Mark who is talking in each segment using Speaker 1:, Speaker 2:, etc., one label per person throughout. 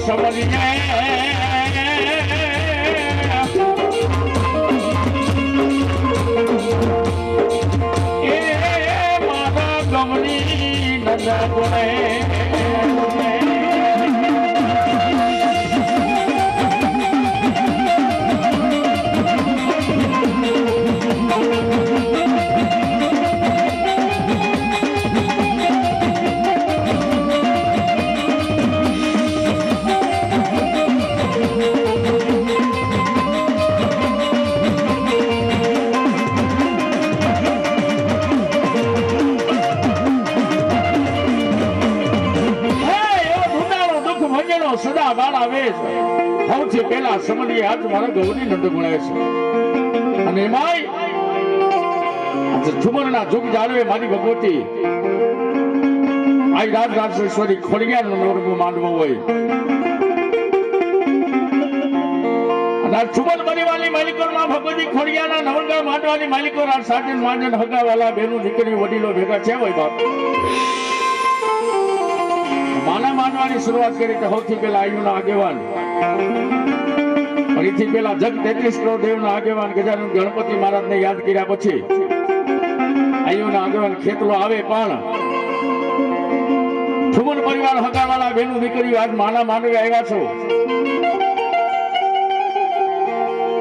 Speaker 1: સમજીને એ મારા ગમની નજર ગુણે સદા બાળ આવે છે સૌથી પહેલા સમજી આજ મારા ગૌરી નંદ ગુણે છે અને એમાંય ઠુમરના જુગ જાળવે મારી ભગવતી આ રાજ રાજેશ્વરી ખોડિયાર નો માંડવો હોય અને ઠુમર પરિવારની માલિકો માં ભગવતી ખોડિયારના નવરંગા માંડવાની માલિકો રાજ સાજન માંડન હગાવાલા બેનું દીકરી વડીલો ભેગા છે હોય બાપ માના માનવાની શરૂઆત કરી તો સૌથી પહેલા આયુના આગેવાન ફરીથી પહેલા જગ 33 કરોડ દેવના આગેવાન ગજાનંદ ગણપતિ મહારાજને યાદ કર્યા પછી આયુના આગેવાન ખેતલો આવે પણ ઠુમર પરિવાર હગાવાળા બેનું દીકરી આજ માના માનવી આવ્યા છો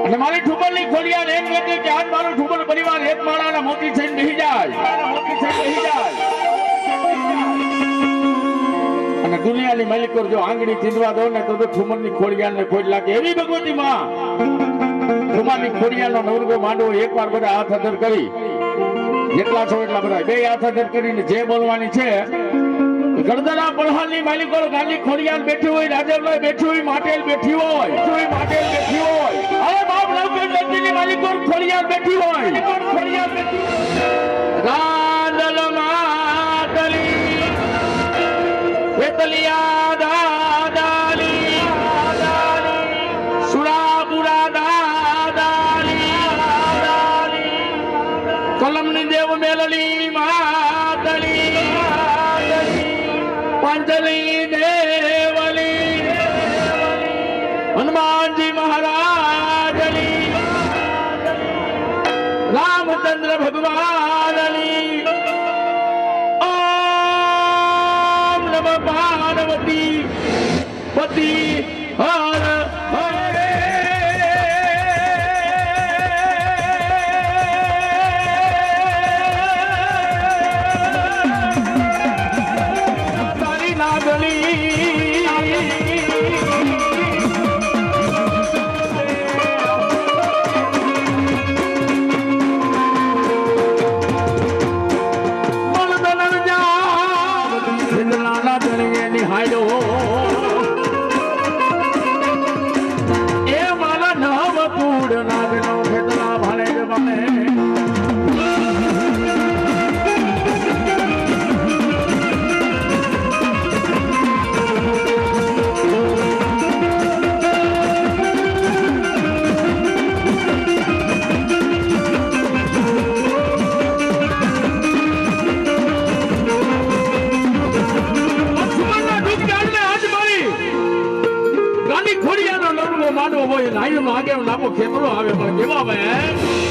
Speaker 1: અને મારી ઠુમરની ખોડિયાર એમ કહે કે આજ મારો ઠુમર પરિવાર એક માળાના મોતી થઈને બેસી જાય અને દુનિયાની માલિકો જો આંગળી ચીંધવા દો ને તો ઠુમરની ખોડિયારને ખોજ લાગે એવી ભગવતી માં ઠુમરની ખોડિયારનો નવરંગો માંડવો એકવાર બધા હાથ અધર કરી જેટલા છો એટલા બધા બે હાથ અધર કરીને જે બોલવાની છે ગરદના પલહાલની માલિકો ગાંધી ખોડિયાર બેઠી હોય રાજેવલાય બેઠી હોય માટેલ બેઠી હોય અરે બાપ નવકે નદીની માલિકો ખોડિયાર બેઠી હોય રાંદલ માતલી વેતલિયા દાદાલી સુરાપુરા દાદાલી કલમની દેવ મેલલી માતલી પાંચલી દેવલી હનુમાનજી મહારાજની રામચંદ્ર ભગવાનની પાર્વતી પતિ હર હરે તારી નાગલી આગે લાંબો ખેતરો આવે પણ કેવા ભાઈ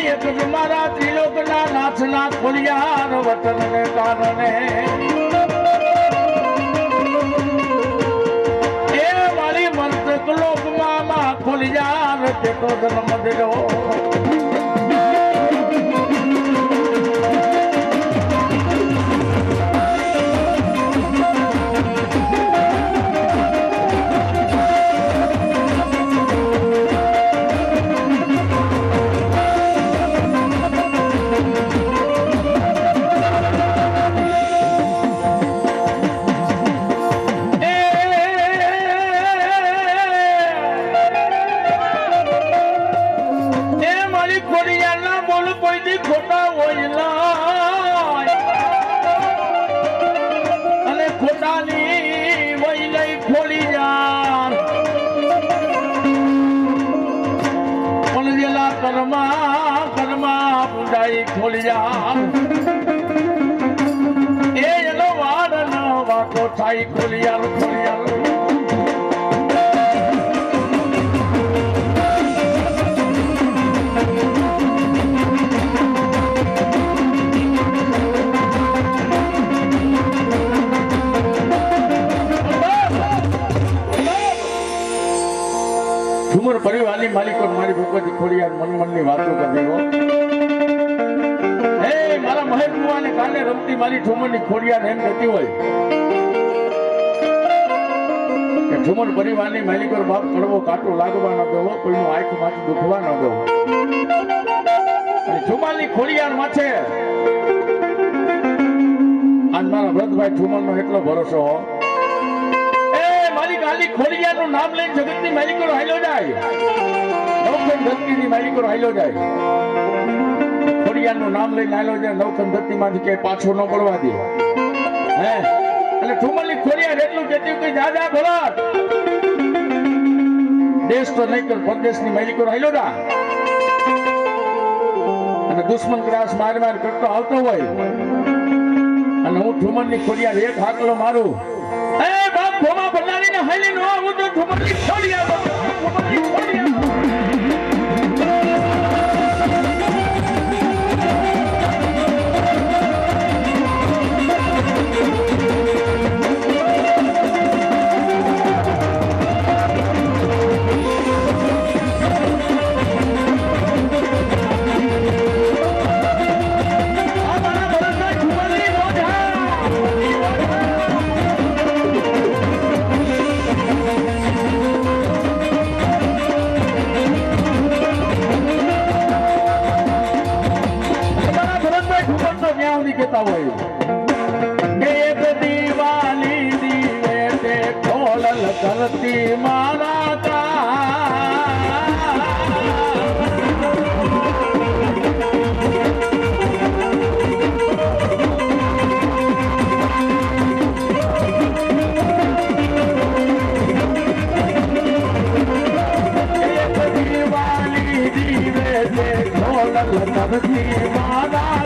Speaker 1: એક જ મારા ત્રિલોકના નાથના ખોડિયાર વતનને કારણે એ મારી મસ્તક લોકમાં માં ખોડિયાર તેતો જન્મ દેલો ખોલિયા એ એનો વાડ ન વાતો થાય ખોલિયાર ખોલિયાર ઠુમર પરિવારની માલિકો મારી ભગવતી ખોડિયાર મન મનની વાતો કરી હો મારા મહેશ બુવાને કાલે રમતી મારી ઠુમરની ખોડિયાર એમ કહેતી હોય કે ઠુમર પરિવારની માલિકો બાપ કડવો કાંટો લાગવા ન દેવો કોઈનું આંખમાંથી દુખવા ન દેવો અને ઠુમરની ખોડિયાર માથે આજ મારા વ્રતભાઈ ઠુમરનો એટલો ભરોસો એ મારી ગાલી ખોડિયારનું નામ લઈને જગતની માલિકો હાલ્યો જાય નવખંડ ધરતીની માલિકો હાલ્યો જાય ખોડિયારનું નામ લઈને આવેલો છે નવખંડ ધરતીમાંથી કે પાછો ન પડવા દે હે એટલે ઠુમરની ખોડિયાર એટલું કહેતી કે દાદા ભરત દેશ તો નહીં કર પરદેશની માલિકો હાલ્યો જા અને દુશ્મન ક્રાસ માર કરતો આવતો હોય અને હું ઠુમરની ખોડિયાર એક હાકલો મારું એ બાપ ભોમા ભરનારીને હાલી નો હું તો ઠુમરની ખોડિયાર ઠુમરની ખોડિયાર કહેતા હોય એક દીવાલી દીવે તે ખોલલ ધરતી મારા દીવાલી દીવે તે ખોલલ ધરતી મારા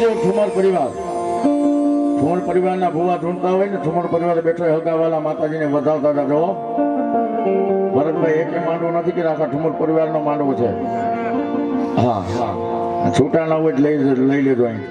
Speaker 1: જો ઠુમર પરિવારના ભુવા ઢૂંઢતા હોય ને ઠુમર પરિવાર બેઠો હગાવાલા માતાજીને વધાવતા હતા જો ભરતભાઈ એક માંડવો નથી કે આખા ઠુમર પરિવારનો માંડવો છે. હા છૂટા ના હોય લઈ લેજો અહીં.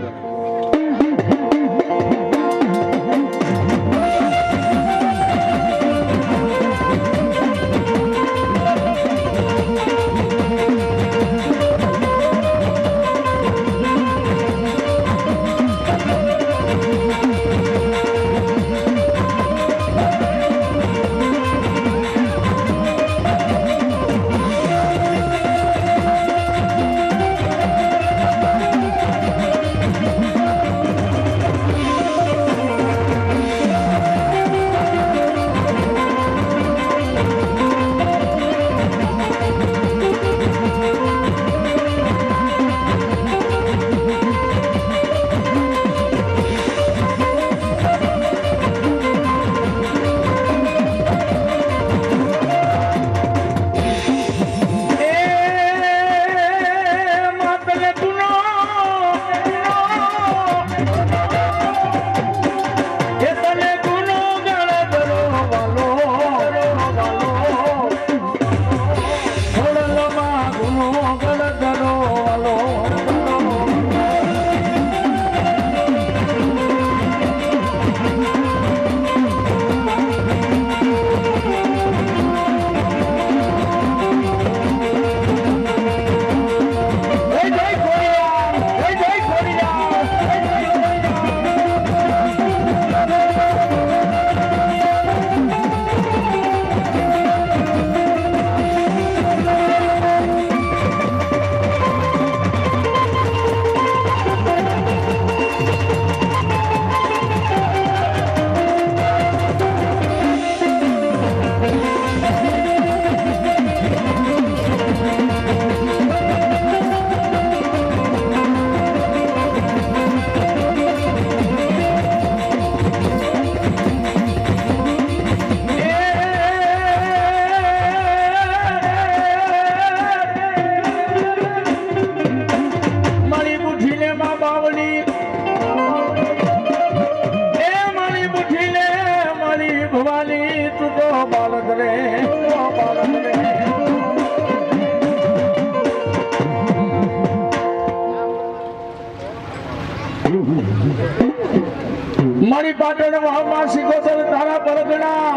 Speaker 1: મારી પાટણ વાવમાં શીખોતર તારા પરગણા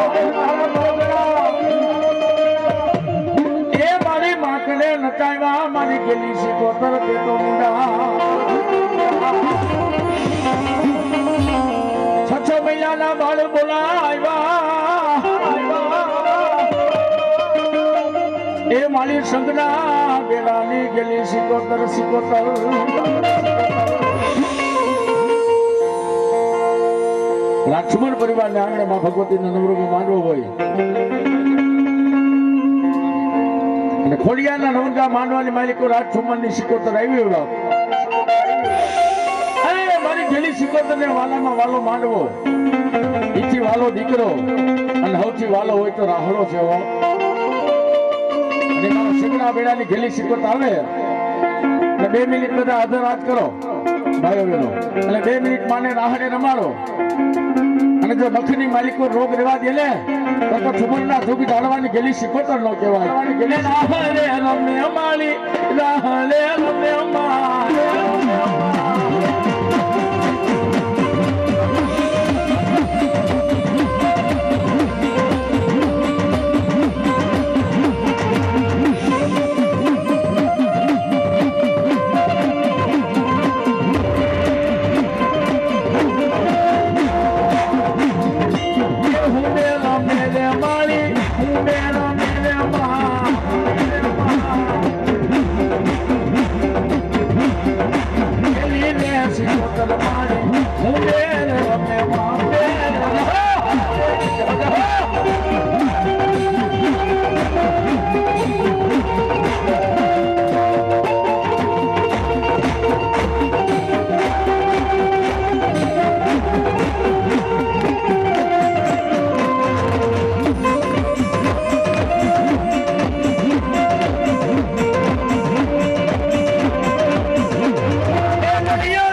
Speaker 1: એ મારી માકને નચાવ્યા મારી ગેલી શીખોતર તે તો મુંડા 6 મહિનાના બાળ બોલાવ્યા એ મારી સંગના બેલાની ગેલી શીખોતર લક્ષ્મણ પરિવારને આંગણેમાં ભગવતીનો નવરંગ માંડવો હોય અને ખોડિયાના નવરંગા માંડવાની માલિકો રાજકુમારની સિકોતર આવી મારી ગેલી સિકોતર ને વાલામાં વાલો માંડવો ઈથી વાલો દીકરો અને સૌથી વાલો હોય તો રાહડો છે અને મારો સિંગના બેડાની ગેલી સિકોતર આવે અને 2 મિનિટ બધા આદર રાત કરો ભાઈઓ બહેનો અને 2 મિનિટ માને રાહડે રમાડો અને જો નખની માલિકો રોગ રેવા દે ને તો ઠુમરના ધૂપ ઢાળવાની ગેલી સિકોતર નો કહેવાય. રાહલે રમે અમારી રાહલે રમે અમારી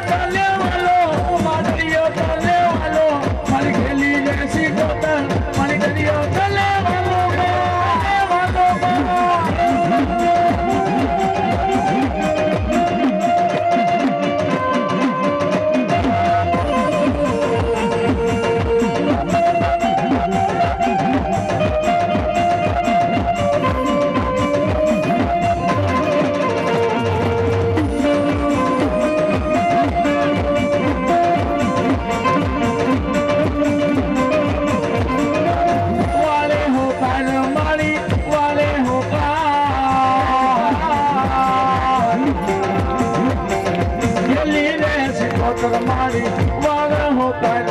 Speaker 1: ચાલ્યો મારી વાળ હોતા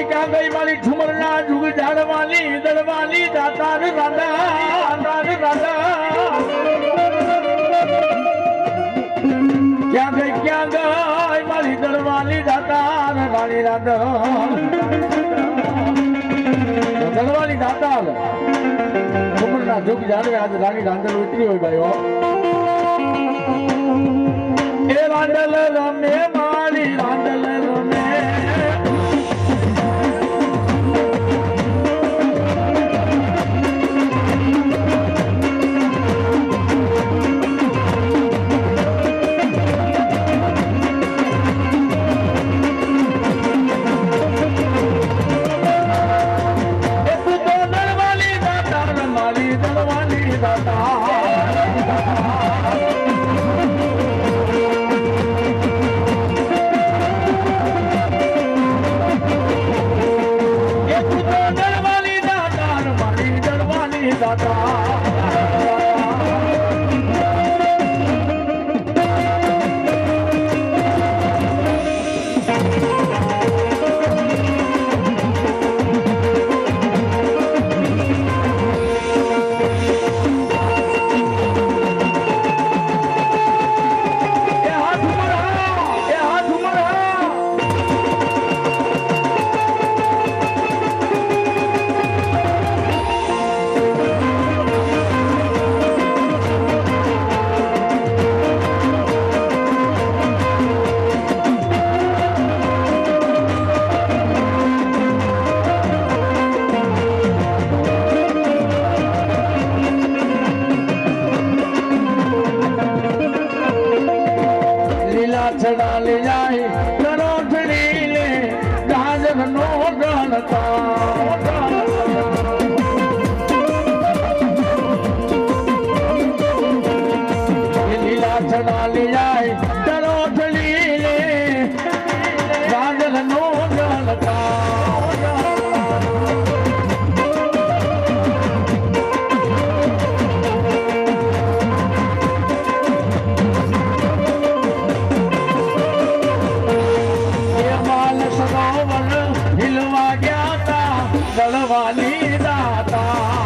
Speaker 1: ક્યાં ગઈ મારી ઠુમરના જુગ જાડવાલી દળવાલી દાતાર રાધા ક્યાં ગઈ મારી દળવાલી દાતાર રાણી રાધા દળવાલી દાતાર ઠુમરના જુગ જાડવે આજે રાણી રાંધલ ઉતરી હોય ભાઈઓ એ રાંડલ રમે મારી રાંડલ રમે લીલા ચણા લઈ જાય દરોઠલી લે ગાજર નો જલતા ગળવાની દાતા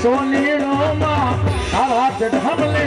Speaker 1: સોનીનો માં હાથ ઢમલે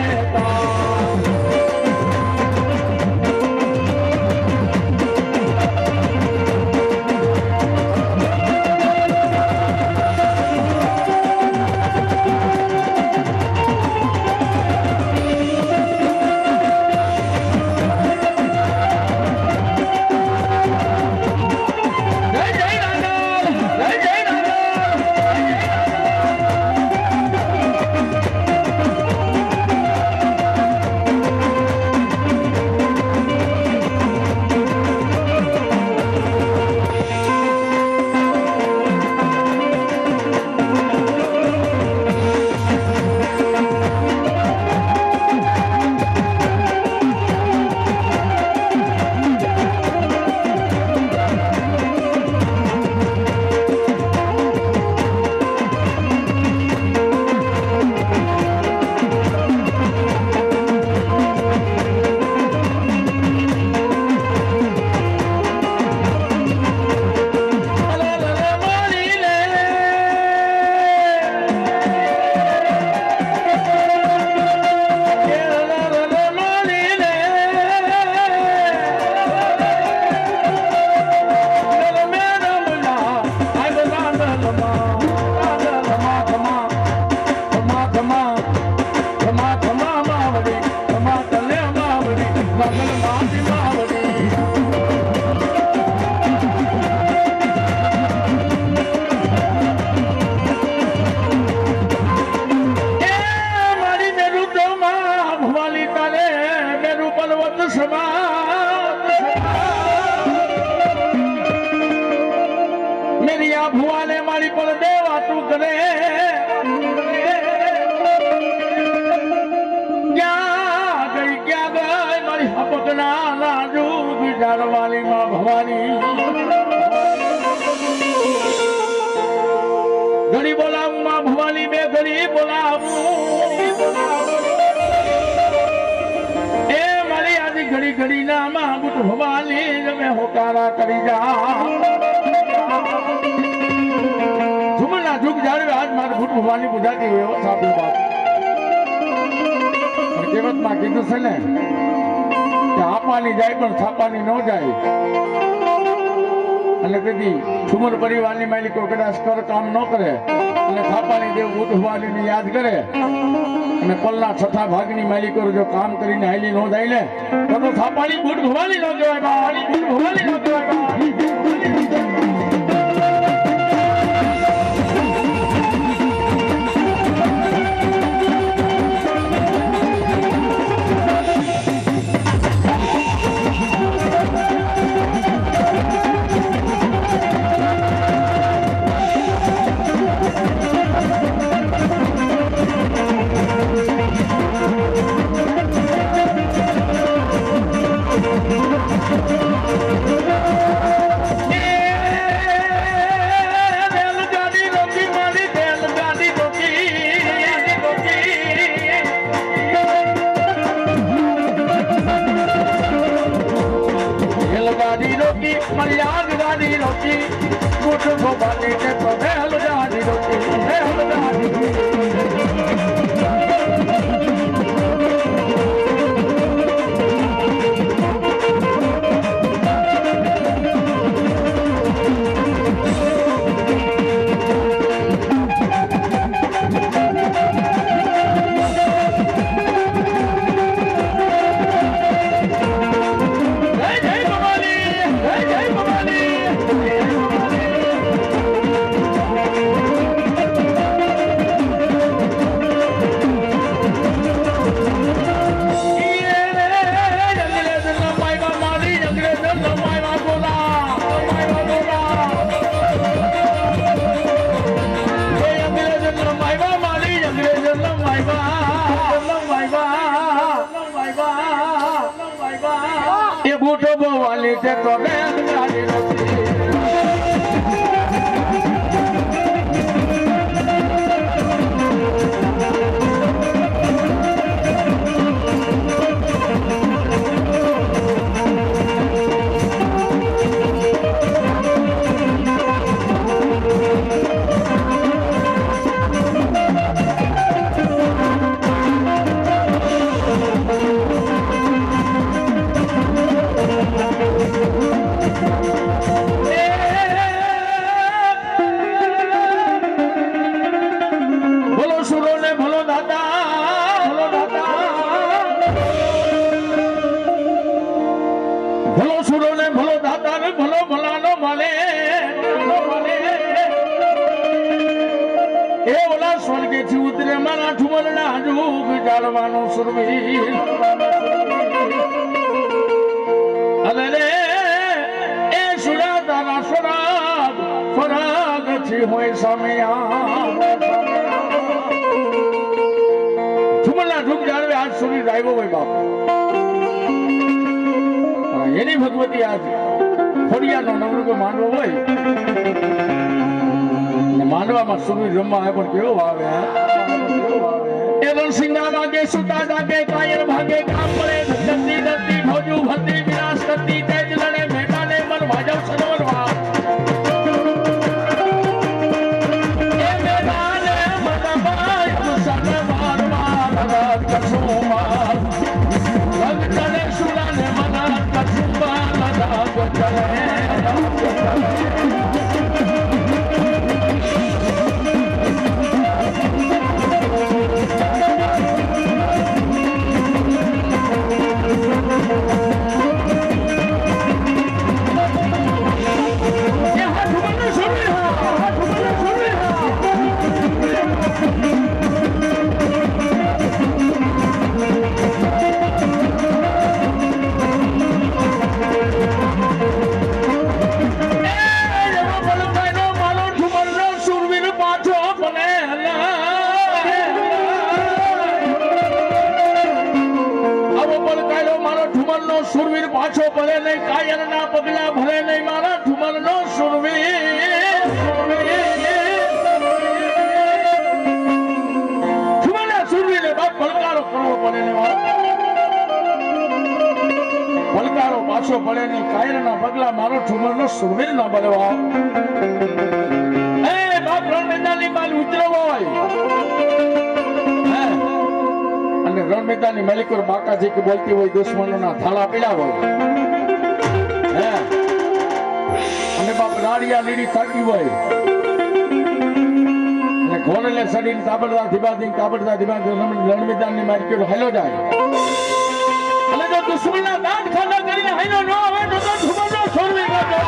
Speaker 1: ભુવાને મારી પર દેવા તું કરે ક્યાં ગઈ મારી હપકના લાજુ વિચારવાલી માં ભવાની ઘડી બોલાવું માં ભવાની બે ઘડી બોલાવું એ મારી આજે ઘડી ઘડી ના માં બુટ ભવાની તમે હોકારા કરી જા ભગવાનની પૂજાતી હોય સાબુ બાપ કહેવતમાં કીધું છે ને કે આપવાની જાય પણ છાપાની ન જાય અને તેથી ઠુમર પરિવારની માલિકો કદાચ કર કામ ન કરે અને છાપાની દેવ ભગવાનને યાદ કરે અને પલના છઠ્ઠા ભાગની માલિકો જો કામ કરીને હાલી ન જાય ને તો છાપાની બુટ ભવાની ન કહેવાય ભવાની બુટ ભવાની ન કહેવાય રોટી ગુઠ ભોપાલી ને તો હે હલદાની રોટી હે હલદાની બુટો બોવાલી તે તો ને ગાડી રોટી ભલો સુરો ને ભલો દાતા ને ભલો ભલાનો મળે એ ઓલા સ્વર્ગે થી ઉતરે મારા ઠુમર ના જુગ જાળવાનો સુરવીર અરે રે એ સુરા તારા સ્વરાગ થી હોય સામે ઠુમર ના જુગ જાળવે આજ સુધી આવ્યો હોય બાપ એની ભગવતી આજ ખોડિયાનો નવરંગો માંડવો હોય ને માંડવામાં સુરવીર રમવા આવે પણ કેવો આવે એ રણસિંગા વાગે સુતા જાગે કાયર ભાગે કામ પડે ધરતી ધરતી ભોજુ ભરતી વિનાશ કરતી તેજ લડે મેદાને મન ભાજવ સરોવર વા એ મેદાને મન ભાઈ સર્વ મારવા લગત કસો માર રંગ ચડે સુલાને મન કસુંબા લગત ચડે સુરવીર પાછો પડે નહીં કાયર ના પગલા ભરે નહીં મારા ઠુમર નો સુરવીર ઠુમર ના સુરવીર ને બાપ પલકારો કરવો પડે ને પલકારો પાછો પડે નહીં કાયર ના પગલા મારો ઠુમર નો સુરવીર ના બનવા એ બાપ રણ મેદાની માલ ઉતરો હોય અને રણ મેદાની મલિકોર બાકાજી કે બોલતી હોય દુશ્મનોના થાળા પીડા હોય હે અને બાપ રાડિયા લીડી થાકી હોય અને ઘોડલે સડીને તાબડતા ધીબા રણ મેદાનની મલિકોર હાલો જાય અને જો દુશ્મનના દાંત ખાના કરીને હાલો ન આવે તો ઠુમરનો છોડવી કરજો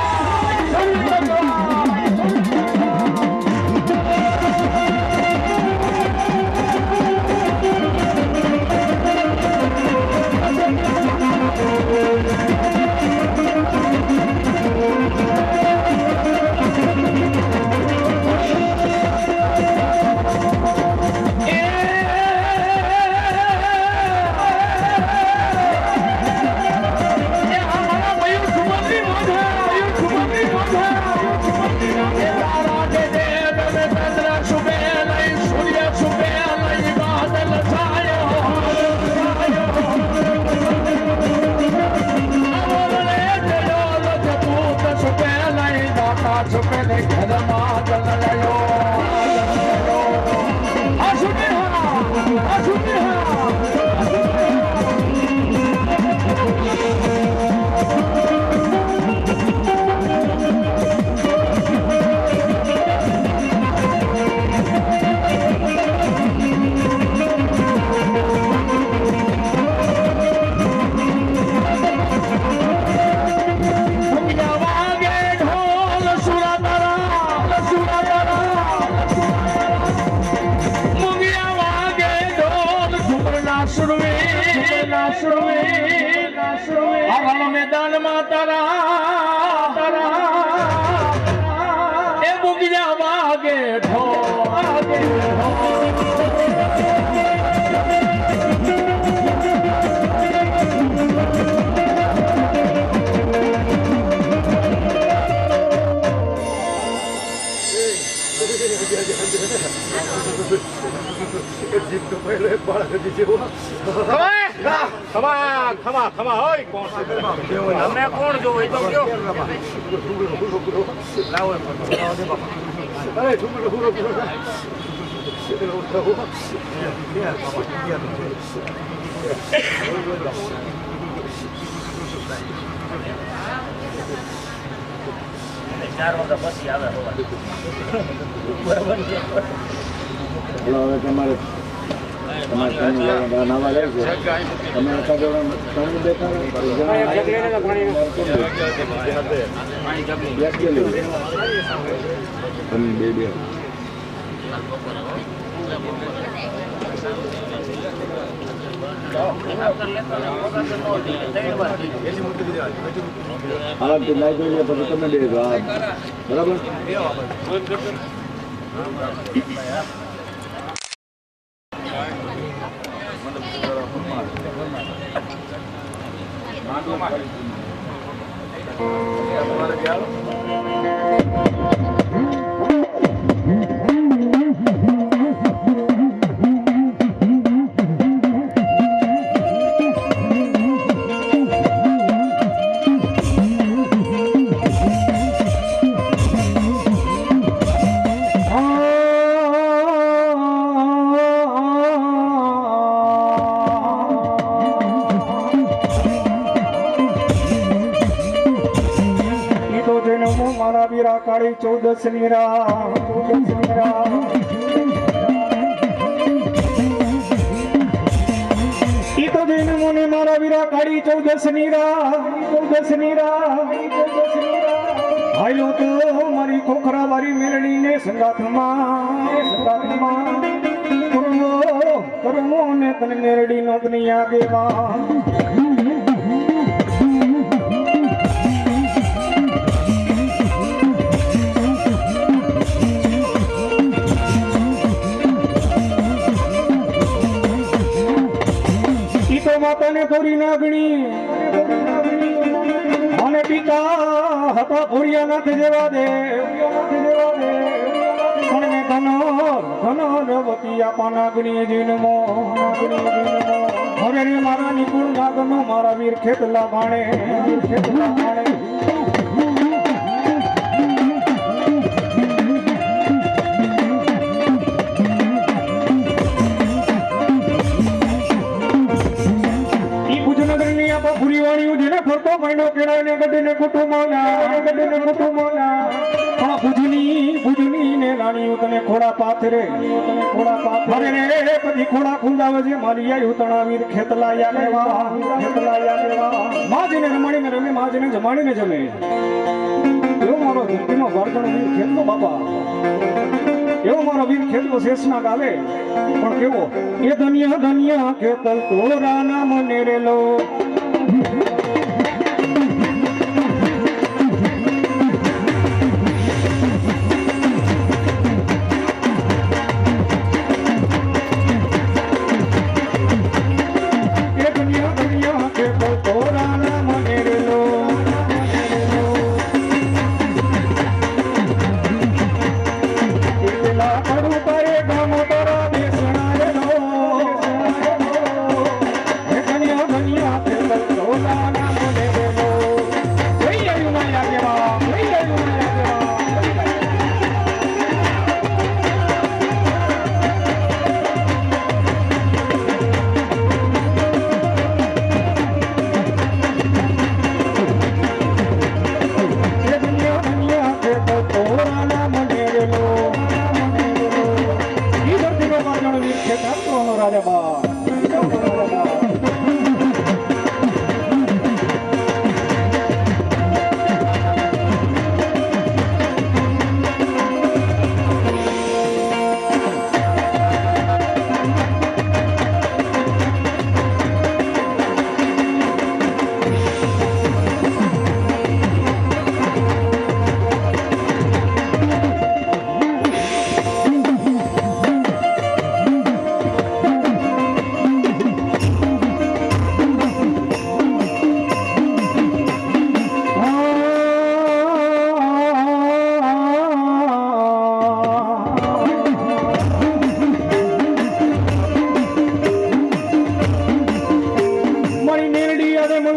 Speaker 1: રણ મેદાનમાં તારા એ મુગિયા વાગે
Speaker 2: ખમા હોય કોણ તમે કોણ જોવો તો કયો લાવો અરે છોકરો પૂરો પૂરો ચાર વાગ્યા પછી આવે બરાબર
Speaker 1: હવે તમારે નવા લે છે તમે બે હાલત લાઈ દઈએ પછી તમે બે બરાબર કાળી ચૌદસ ની રાહ ઈ તો જઈને મને મારા વીરા કાળી ચૌદસ ની રાહ હાલો તો મારી ખોખરા વાળી મેળણી ને સંગાથમાં કરમો ને તને મેરડી નો તની આગેવા માતાને થોડી નાગણી અને પિતા હતા ભોળિયાનાથ જેવા દે પણ મેં ધનો રવતી આપા નાગણી જન્મો હવે રે મારા નિપુણ નાગનો મારા વીર ખેતલા ભાણે ફરતો મહિનો કેળાને ગઢને કુટુંબોના ભુજની ને નાની તને ખોડા પાથરે રે પછી ખોડા ખુંદાવે છે મારી આયુ તણા વીર ખેતલા યાલેવા માજીને રમાડીને રમે માજીને જમાડીને જમે એવો મારો ધરતીમાં વર્તણ વીર ખેતનો બાપા એવો મારો વીર ખેતનો શેષના ગાલે પણ કેવો એ ધન્ય ખેતલ તોરા નામ નેરેલો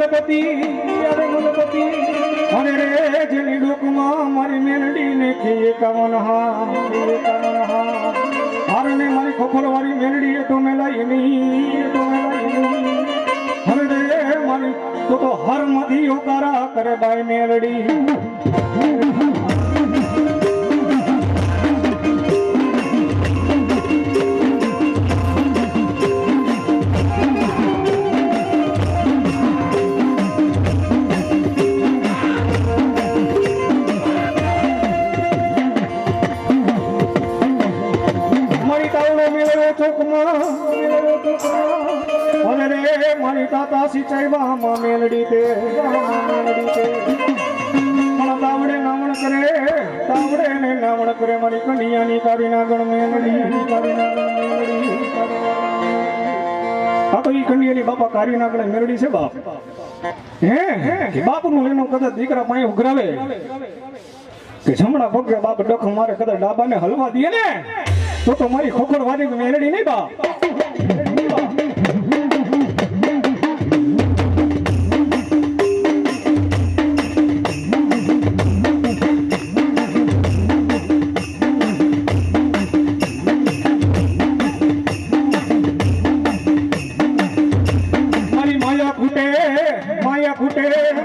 Speaker 3: મુલપતિ અને રે જેની ડોકમાં મારી મેલડીને કે એકાવન હારને મારી ખોખર વાળી મેલડી એ તો મેલાઈ નહીં હવે રે મારી તો હર માંથી હોકારા કરે બાઈ મેલડી મારી તાતા સિંચાઈમાં મેલડી તે તાવડે નામણ કરે મારી કન્યાની કાળી નાગણ મેલડી આ તો ઈ કન્યાની બાપા કાળી નાગણ મેલડી છે બાપ હે બાપનું એનું કદાચ દીકરા પાસે ઉઘરાવે કે જમણા પગે બાપ ડખ મારે કદાચ ડાબાને હલવા દે ને તો મારી ખોખર વાળી મેલડી નહીં બાપ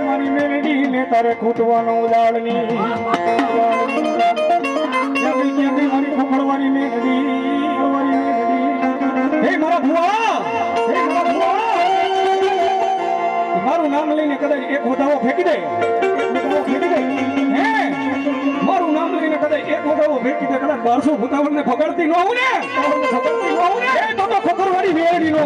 Speaker 3: મારી મેલડી ને તારે ખૂટવાનો લાડની મારી ખોખડવાની મેલડી હે મારા ભુવા મારું નામ લઈને કદાચ એક વધાવો ફેંકી દે હે મારું નામ લઈને કદાચ એક વધાવો ફેંકી દે કદાચ 1200 ભૂતાવળને ફગાડતી ન હોઉં ને તો ખોખરવાળી મેલડીનો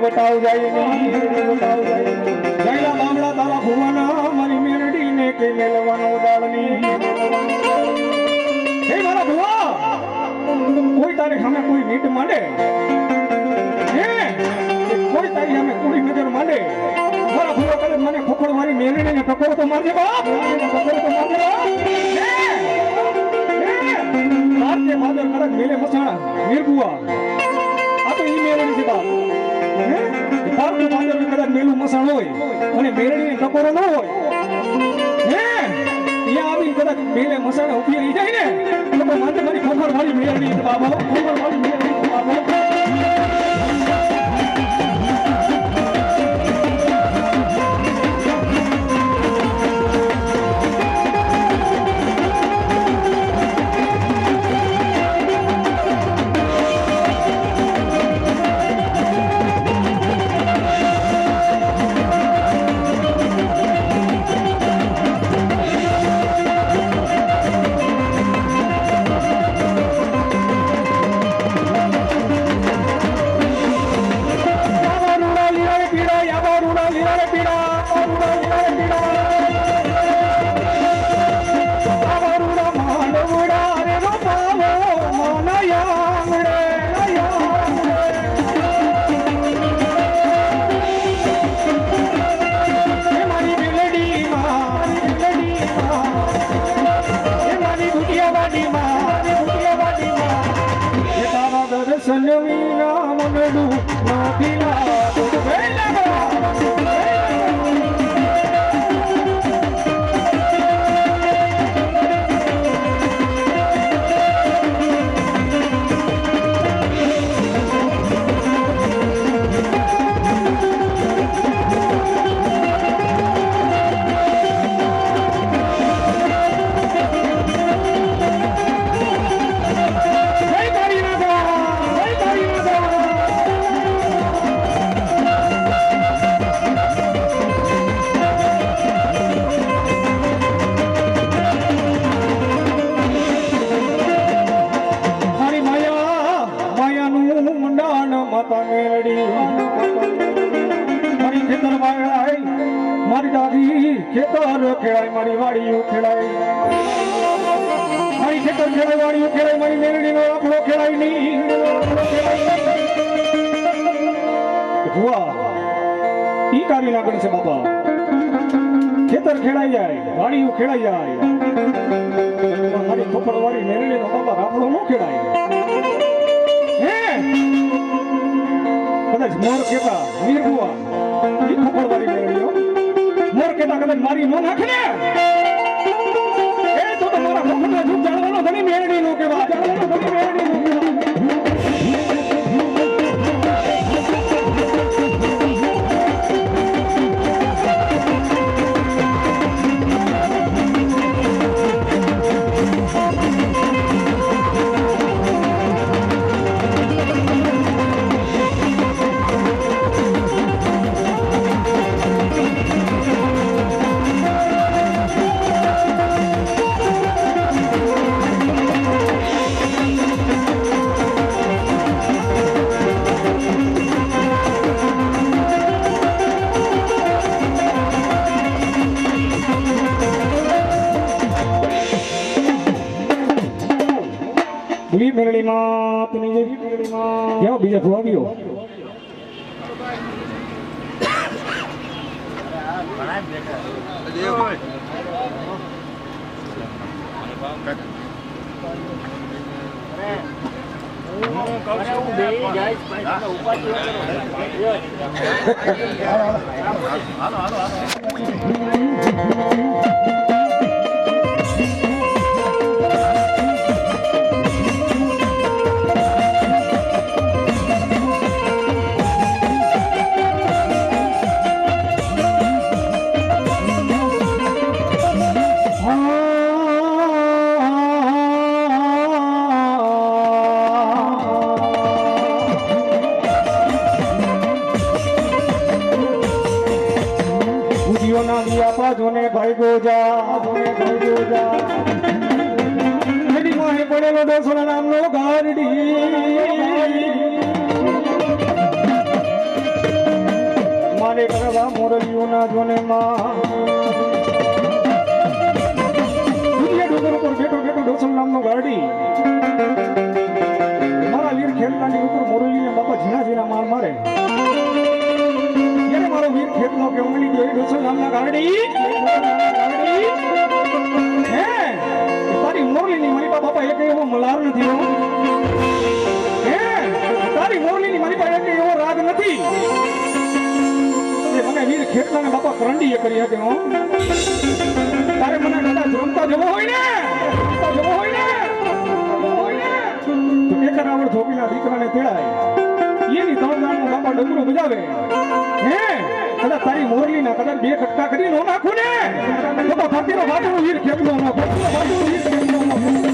Speaker 3: બતાવ જાય જયલા બામડા તારા ભુવાના મારી મેલડીને કે મેલવાનો દાળની હે મારા ભુવા કોઈ તારી સામે કોઈ નીટ માંડે હે કોઈ તારી સામે કોઈ નજર માંડે મારા ભુવા કલે મને ખોખડ મારી મેલડીને ટકોર તો મારજે બાપ મારજે માદર કરક મેલે મસાણા નિર્ગુવા આ તો ઈ મેલડી છે બાપ પાર્ટી માદર કદાચ મેલું મસાણ હોય અને મેલડીને ટકોરો ન હોય હે અહીંયા આવીને કદાચ મેલે મસાણા ઉભી રહી જાય ને તો માથે મારી ખોખર વાળી મેલડી બાબા ખોખર વાળી મેલડી બાબા મારી દાદી ખેતર ખેડાય મારી વાડીઓ ખેડાય મારી ખેતર ખેડાય વાડીઓ ખેડાય મારી મેરડીનો આપણો ખેડાય નહીં ભુવા ઈ કારી ના ગણશે બાપા ખેતર ખેડાઈ જાય વાડીઓ ખેડાઈ જાય પણ મારી ખોપડ વાળી મેરડીનો બાપા આપણો ન ખેડાય હે કદાચ મોર કેતા વીર ભુવા ઈ ખોપડ વાળી મેરડીઓ મોર કેતા કદાચ મારી નો નાખે ને એ તો તમારા ખોપડના જૂઠ જાણવાનો ધણી મેરડી નો કેવા જાણવાનો ધણી મેરડી નો કેવા મેરડી માં તમે જે મેરડી માં કેવો બીજા ભુવા ગયો જોને ભાઈ ગોજા મેરી માહે પડેલો દોસરા નામનો ગારડી મારે કરવા મોરલીઓના જોને માં દુનિયા ડુંગર ઉપર બેઠો બેઠો દોસરા નામનો ગારડી મારા વીર ખેડલાની ઉપર મોરલીને બાપા ઝીણા ઝીણા માર મારે મારો વીર ખેતનો કે ઉમલી ગયો દોસો નામના ગાડી હે તારી મોરલીની મારી બાપા એક એવો મલાર નથી હો હે તારી મોરલીની મારી પાસે એક એવો રાગ નથી જે મને વીર ખેતલાને બાપા કરંડી કરી હતી હો તારે મને કદાચ રમતા જવો હોય ને તો એક રાવણ ધોપીના દીકરાને તેડાય એની તળદાનનો બાપા ડમરું બજાવે હે કદાચ તારી મોરલી ના કદાચ બે કટકા કરી નો નાખું ને તો ફાટીનો વાટનો વીર ખેતનો નાખો વાટનો વીર ખેતનો નાખો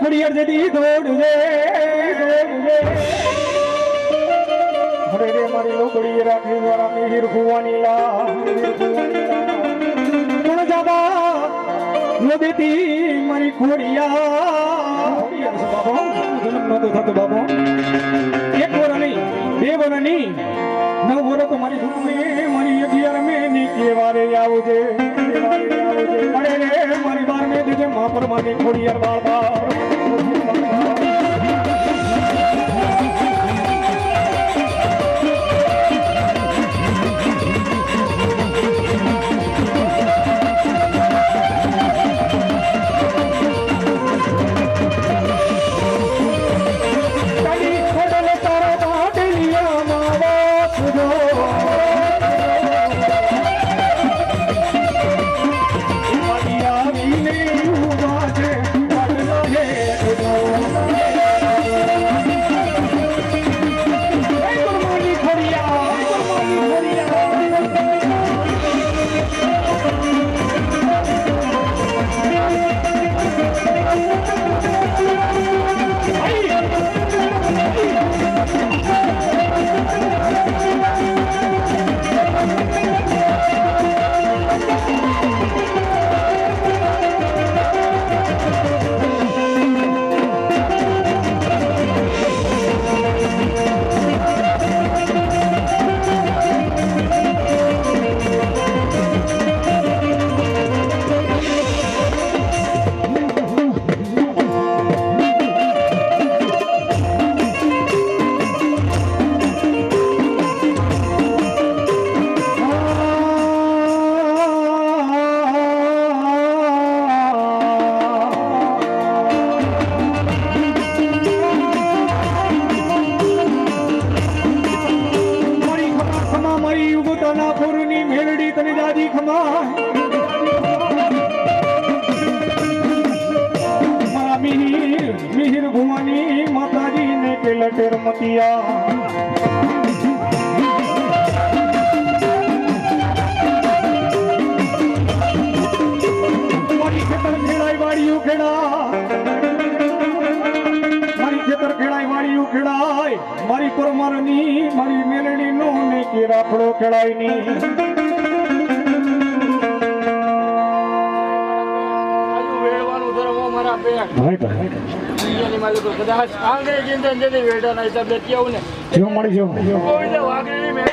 Speaker 3: ખોડિયાર જડી દોડ રે હરે રે મારી લોકડી રાખી વાળા મિહિર ભુવાની લા કોણ જાબા નો દેતી મારી ખોડિયા બાબો જન્મ નતો થતો બાબો એક વર નહીં બે વર નહીં 9 વર તો મારી દુખમે મારી 11 મે ની કેવારે આવજે અરે રે મારી 12 મે દીજે મા પર મારી ખોડિયાર બાળા મેલડીની માતાજીને કે લટેર મતિયા મારી ખેતર ખેડાઈ વાડીયું ખેડા મારી ખેતર ખેડાઈ વાડીયું ખેડાય મારી પરમારની મારી મેલડીનો ને કે રાખડો ખેડાય ની
Speaker 2: વેડવાનું ધર્મ મારા પેટ દુનિયાની માલિકો કદાચ આંગળે જીંદન જતી વેડાના હિસાબે કેવું ને
Speaker 3: જો મળી જો
Speaker 2: કોઈને વાઘરી મેં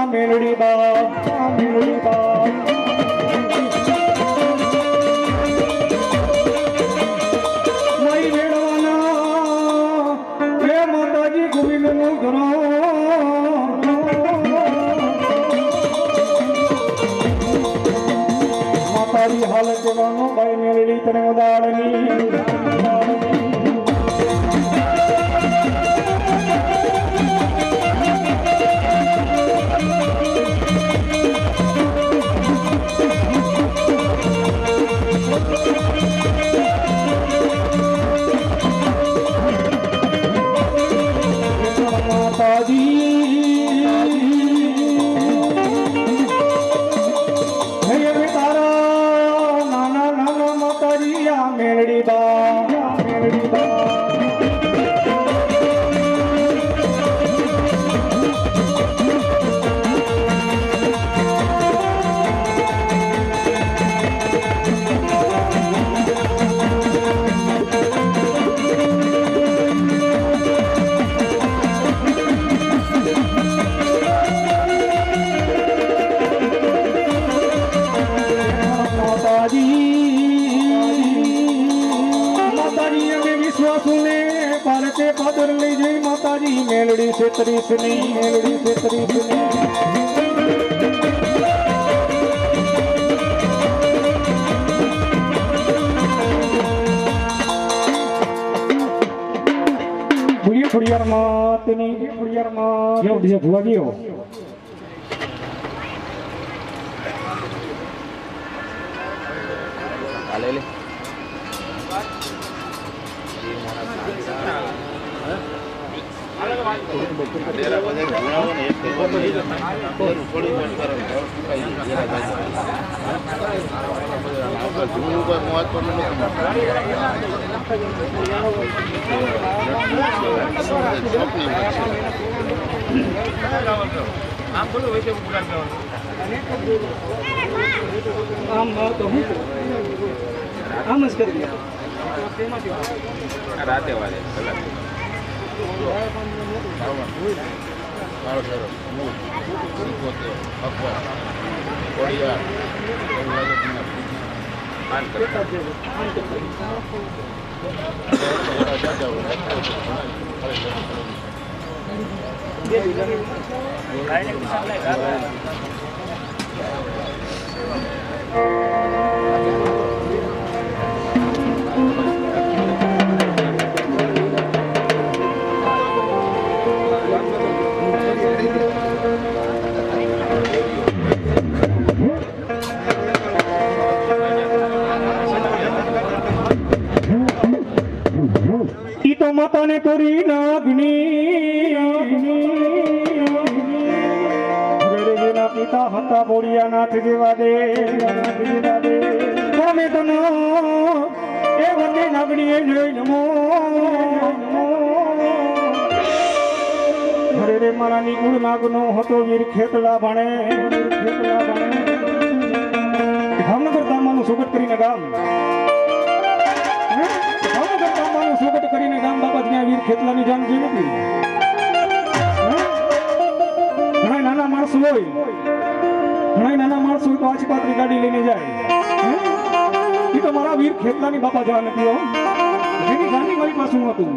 Speaker 3: મેલડી બા મેલડી બા મારી વેડવાના હે માતાજી ગોવિંદનું ઘરો માતાજી હાલ જવાનો ભાઈ મેલડી તને ઉદાડની મેલડી બા મેલડી બા પાલકે પાદર લઈ જઈ માતાજી મેલડી છે ત્રીસ ની મેલડી છે 30 ની ખુડિયાર માતની ખુડિયાર માત જેવો બીજો ભુવા ગયો
Speaker 2: આલે લે
Speaker 3: આમ જ કરી
Speaker 2: રાતે વાલે
Speaker 3: માતાને કરી નાગની જેના પિતા હતા બોડિયાનાથ જેવા દે તમે તનો એ વંદે નાગણીએ જોઈ નમો હરે રે મારા નિકુળ નાગનો હતો વીર ખેતલા ભણે ભાવનગર ગામનું સુગત કરીને ગામ સુગત કરીને ગામ બાપા ત્યાં વીર ખેતલાની જાન જે નથી ઘણા નાના માણસો હોય તો આછી પાત્રી ગાડી લઈને જાય એ તો મારા વીર ખેતલાની બાપા જાન નથી હો એની જાનની મારી પાસે હતું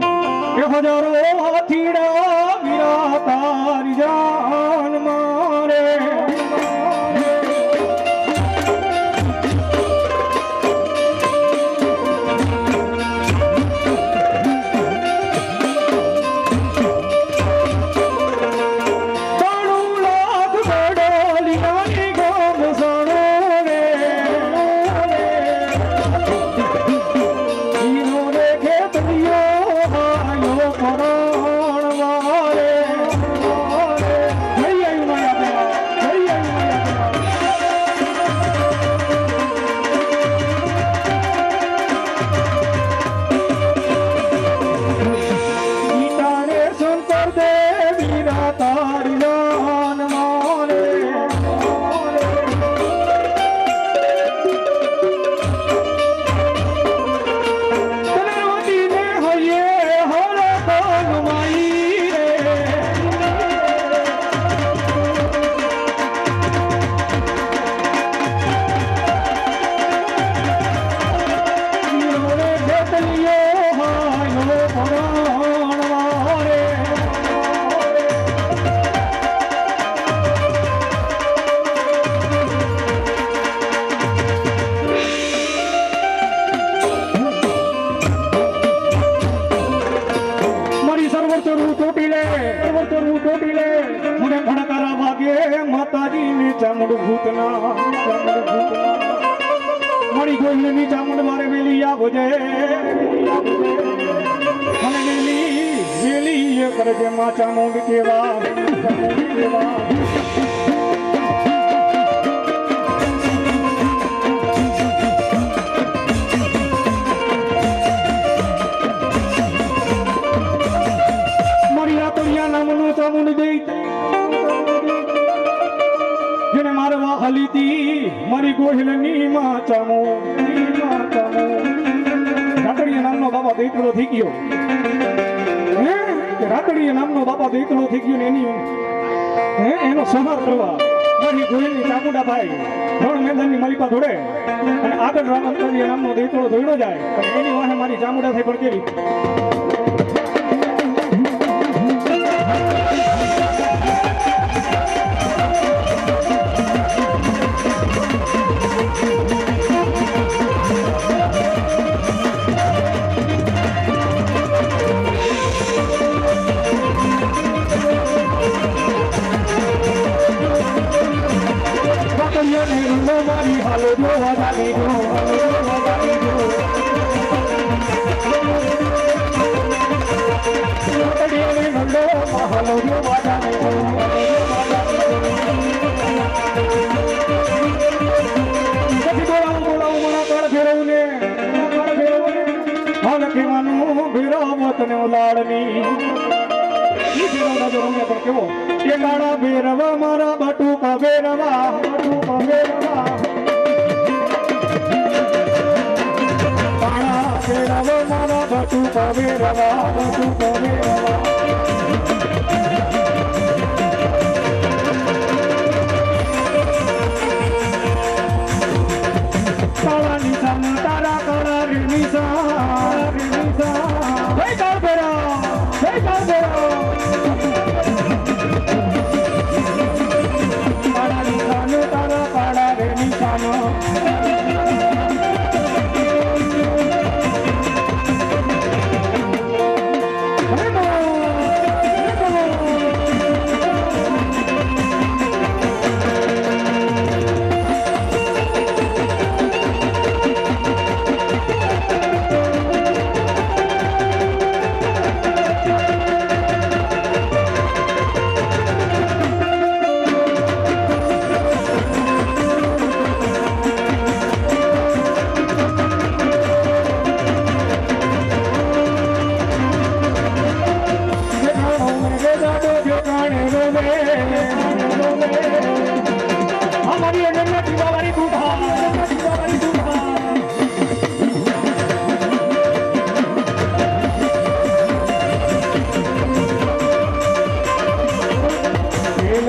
Speaker 3: એ હજારો હાથીડા વીરા વીરા તારી જાન મારે ચામુંડ ભૂતના મારી ગોહિલની ચામુંડ મારે વેલી આવો છે અને વેલી એ કરજે માં ચામુંડ કેવા મારી રાતોડિયા નામનું ચામુંડ દઈ જેને મારવા હલીતી મારી ગોહિલની માં ચામો રાતડીયા નામનો બાબા દેખલો થઈ ગયો રાતડીયા નામનો બાબા દેખલો થઈ ગયો ને એનો સંહાર કરવા મારી ગોહિલની ચામુંડા ભાઈ રણ મેદાનની માલિપા ધોડે અને આગળ રાતડીયા નામનો દેખલો ધોઈડો જાય અને એની વાહે મારી ચામુંડા થઈ પડકેલી મારી હાલો જોવા જાગી જો હાલો જોવા જાગી બોલાવું મારા કાળ ફેરવું ને હાલ કહેવાનું ભેરાવો તને લાડની કેવો કે કાળા ભેરવા મારા બટુકા ભેરવા કાળા ભેરવા મારા બટુકા ભેરવા કાળા નિશાન તારા કાળા રે નિશાન હે કાળ ભેરા તારા પાડા રે નિશાનો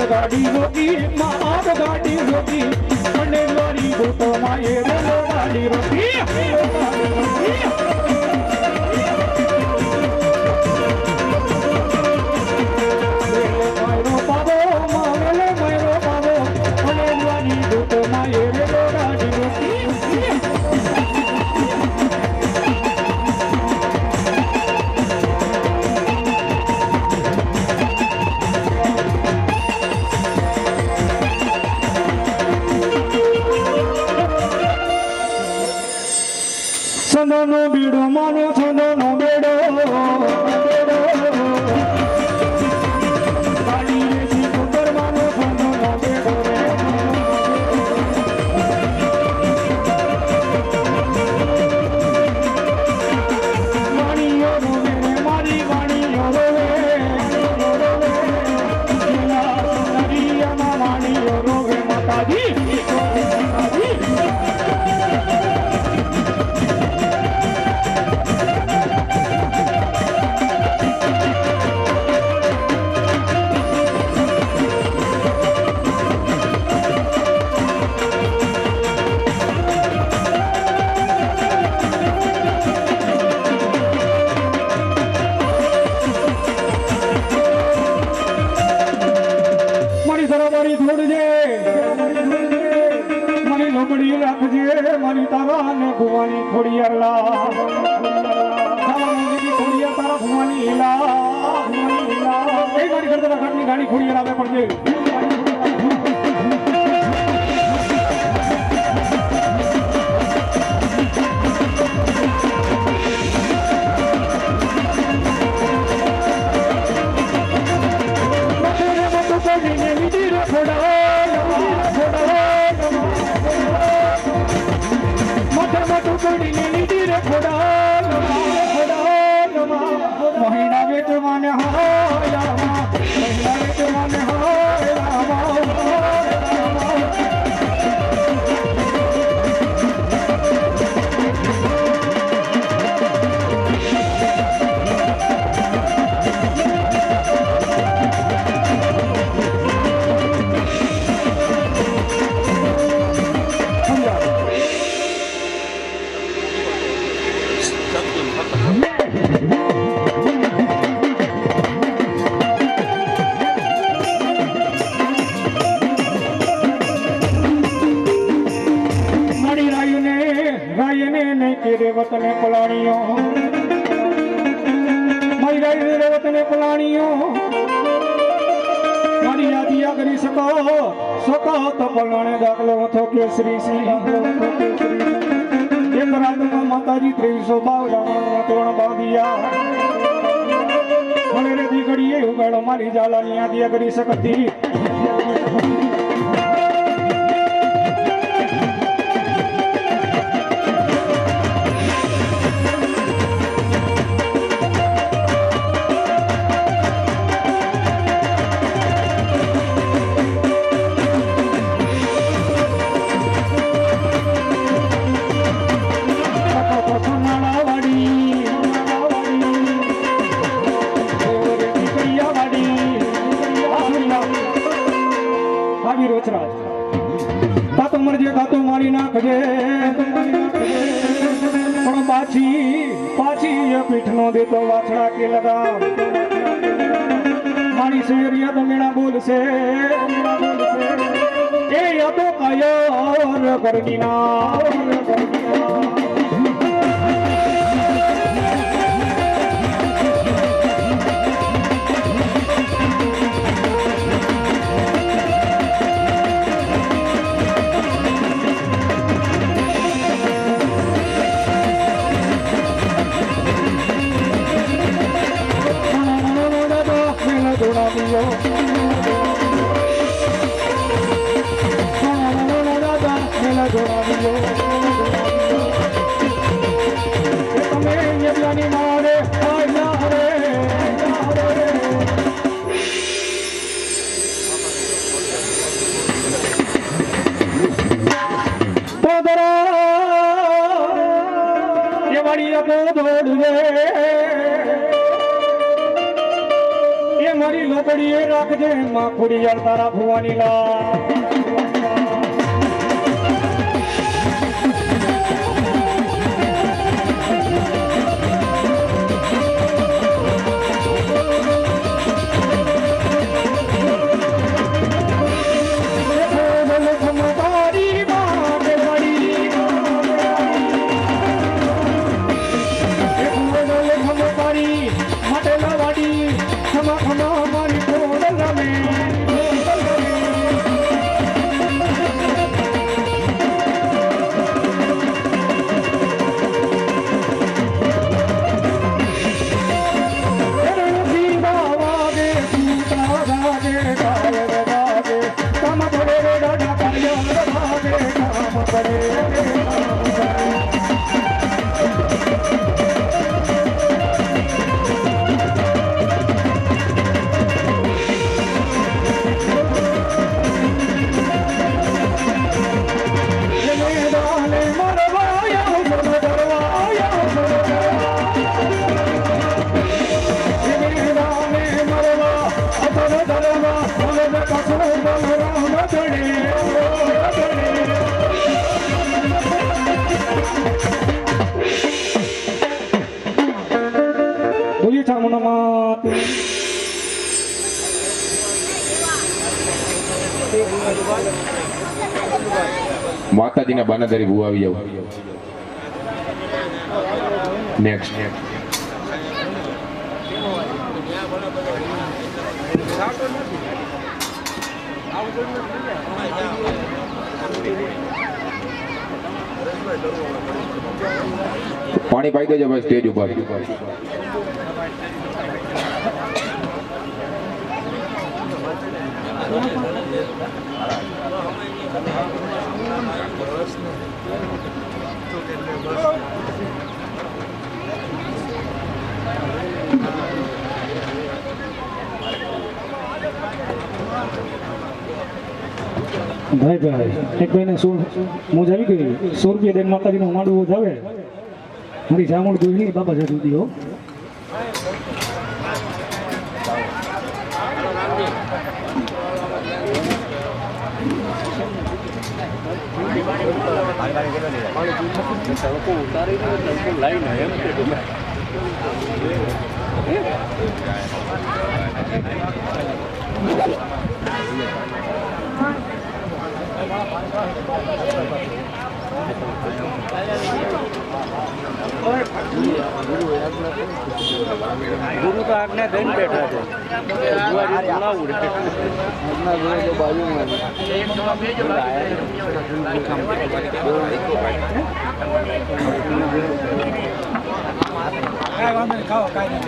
Speaker 3: ગાડી રોકી માં ગાડી રોકી મને લોરી ગોતો માએ ગાડી રોકી નો બીડો માનો છોનો નો બેડો કાળી રેતી કુંદર માનો છોનો નો બેડો રે વાણીઓ રોવે રે મારી વાણીઓ રોવે નરિયામાં વાણીઓ રોવે માતાજી મારી ધોડજે મારી લોબડી રાખજે મારી તારા ને ભુવાની ખોડિયારલા ખોડિયા તારા ભુવાની હીલા એ મારી કરતા ઘાટની ગાડી ખોડિયાર આવે પડજે મહિના વેચવાને વતને પલાણીઓ મારી રાઈ રે વતને પલાણીઓ મારી યાદિયા કરી શકો તો પલાણે દાખલો હતો કેસરી સિંહ એક રાતમાં માતાજી 300 બાવડા તોરણ બાંધિયા મને રે દીકડીએ ઉગાડો મારી જાલાની યાદિયા કરી શકતી કાતો મરજે કાતો મારી નાખજે પણ પાછી પીઠનો દેતો વાછડા કે લગા મારી શેરિયા તો મેણા બોલશે એ યા તો કાયો કરગીના મારી લોબડીએ રાખજે માં ખોડિયાર તારા ભુવાની લા ભાગે કાય રે ભાગે કામ કરે રે દાદા કાય રે ભાગે કામ કરે રે બોલીએ ચામુંડા માત
Speaker 4: માતાજીના બાનાધારી ભૂ આવી જાવ નેક્સ્ટ પાણી પાઈ દેજો ભાઈ સ્ટેજ ઉપર
Speaker 3: ભાઈ ભાઈ એક ભાઈને મોજ આવી ગઈ 100 રૂપિયા દેન માતાજીનો માંડવો જાવે મારી જામુંડ જોઈ નહીં બાબા જતી હો
Speaker 2: ગુરુ તો આજ્ઞા દઈને બેઠા છે બાજુમાં ખાઓ કાંઈ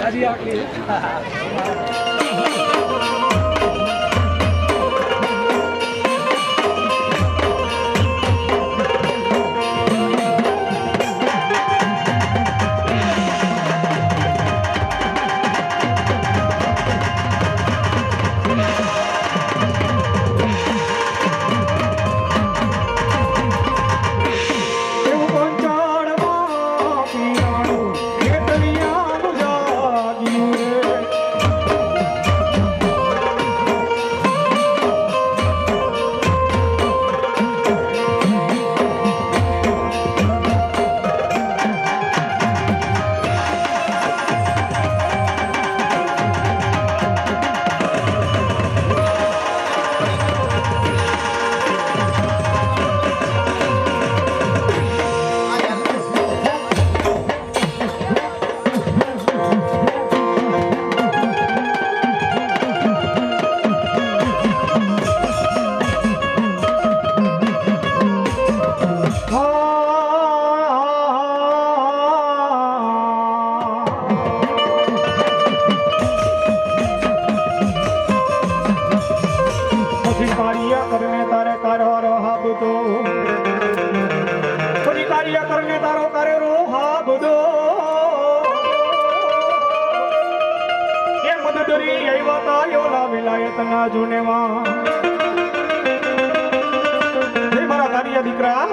Speaker 2: દીકરા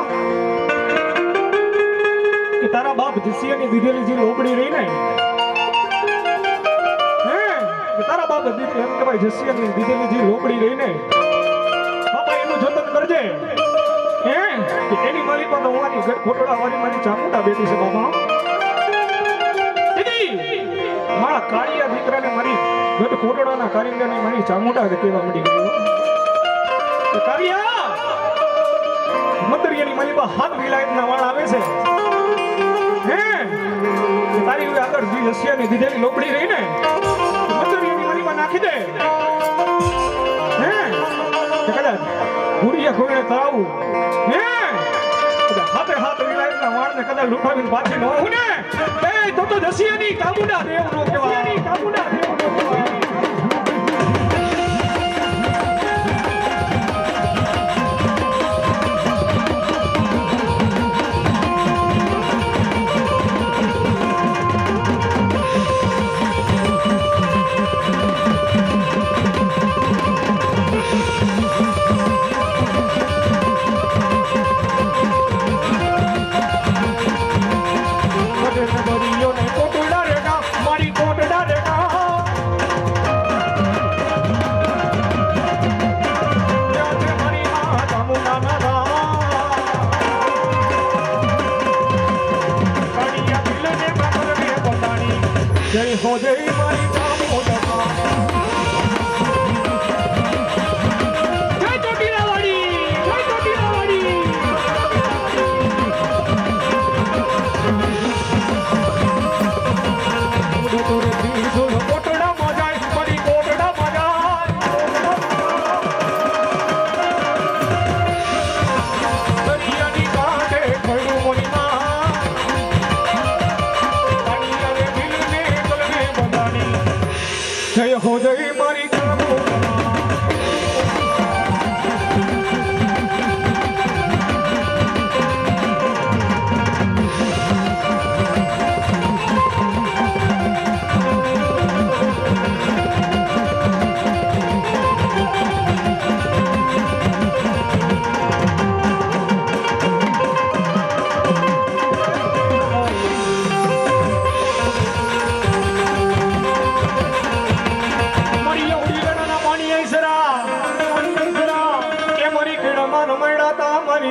Speaker 2: કે તારા બાપ જસિયાની દીધેલી જે લોબડી રહી ને કે તારા બાપ એમ કે ભાઈ જસિયાની દીધેલી જે લોબડી રહી ને બાપા એનું જતન કરજે કે એની મારી પાસે હોવાની ખોટડા વાળી મારી ચામુંડા બેઠી છે બાપા મારા કાળિયા દીકરાને મારી ગઢ ખોટડાના કારીગરને મારી ચામુંડા કહેવા મળી ગયો કાળિયા મંદરિયાની મારી પાસે હાથ વિલાયતના વાળ આવે છે તારી આગળ જે જસિયાની દીધેલી લોબડી રહી ને મંદરિયાની મારી પાસે નાખી દે કદાચ ગુરિયા ખોઈને તરાવું હાથે હાથ વિલાયતના વાળને કદાચ લૂંટાવીને પાછી ન આવું ને તો જસિયાની કાબુડા દેવ નો કહેવાય કાબુડા દેવ નો કહેવાય જય હો જય મારી ચામુંડા જય ચોટીલાવાડી જય ચોટીલાવાડી કોટડા મજાય મારી કોટડા મજાય દરિયાની કાંઠે ખડું મોનીમાં પાણી આવે દિલને કલને બધાની જય હો જય મારી ચામુંડા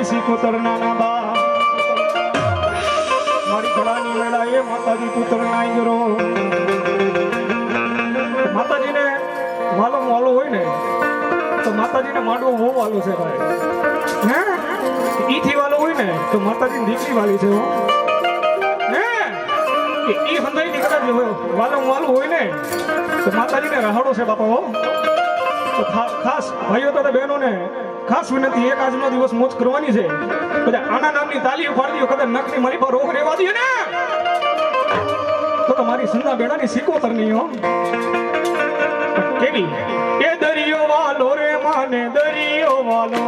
Speaker 2: સિકોતર નાના બા મારી ઘડાની વેળા એ માતાજી પુત્ર નાઈ ગયો માતાજીને વાલો વાલો હોય ને તો માતાજીને માંડવો બહુ વાલો છે ભાઈ હે ઈથી વાલો હોય ને તો માતાજીની દીકરી વાલી છે હે ઈ હંધાઈ ની કદાચ વાલો વાલો હોય ને તો માતાજીને રહાડો છે બાપા હો તો ખાસ ભાઈઓ તથા બહેનો ને ખાસ વિનંતી એક આજનો દિવસ મોજ કરવાની છે બધા આના નામની તાલી ઉપાડી દો કદાચ નખની મારી પર રોગ રહેવા દે ને તો તમારી સંદા બેડાની સિકોતર નહીં હો કેવી એ દરિયો વાલો રે માને દરિયો વાલો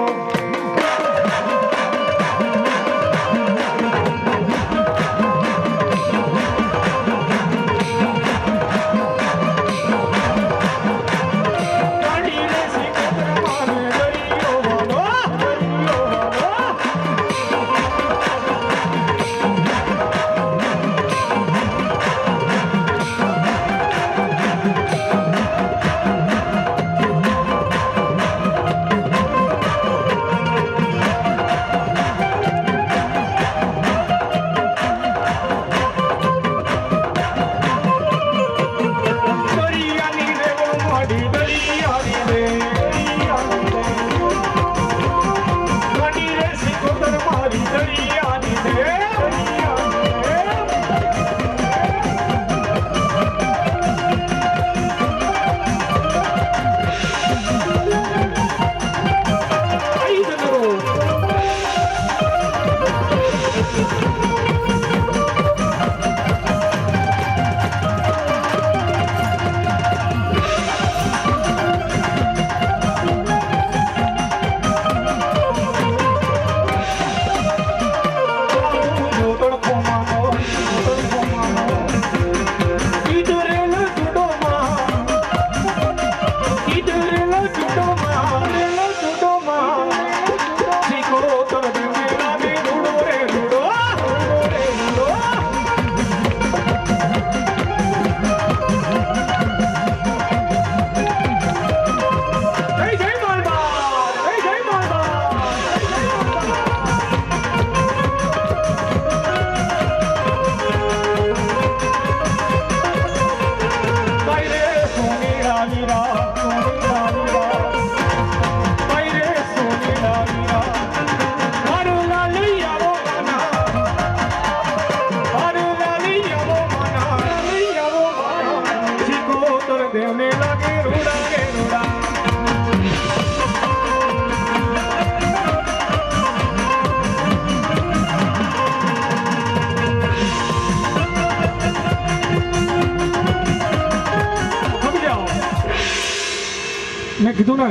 Speaker 2: મેં કીધું ને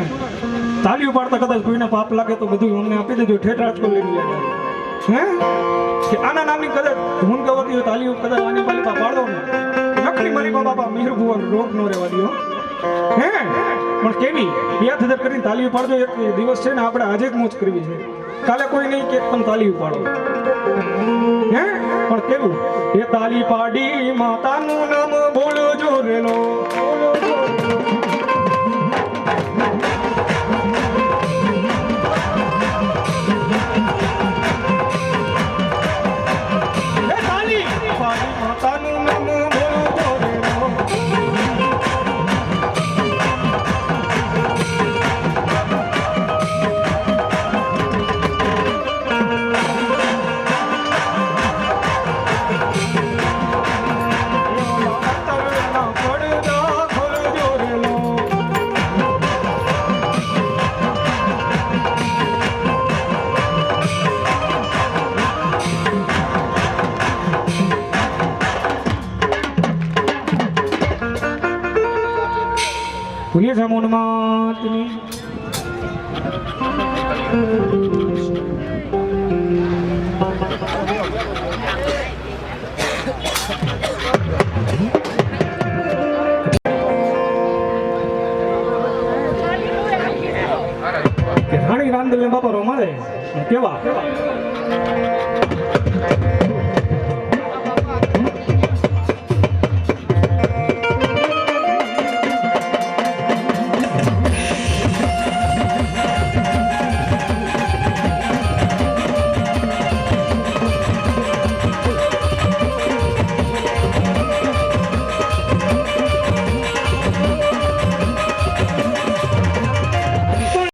Speaker 2: તાળી પાડતા કદાચ કોઈને પાપ લાગે તો બધું અમને આપી દેજો ઠેઠ રાજકો લઈ લેજો હે કે આના નામની કદાચ ધૂન ગવાતી હોય તાળી કદાચ આની પાલી પાડો ને નકલી મારી બાપા મિહિર ભુવન રોગ નો રહેવા દો હે પણ કેવી 2000 કરીને તાળી પાડજો એક દિવસ છે ને આપણે આજે જ મોજ કરવી છે કાલે કોઈ નહીં કે તમે તાળી પાડો હે પણ કેવું એ તાળી પાડી માતાનું નામ બોલજો રેલો માતાનું નામ બોલજો રેલો એ જમોનમાં તમે રાણી રામદલ ને બાપા રોમાડે કેવા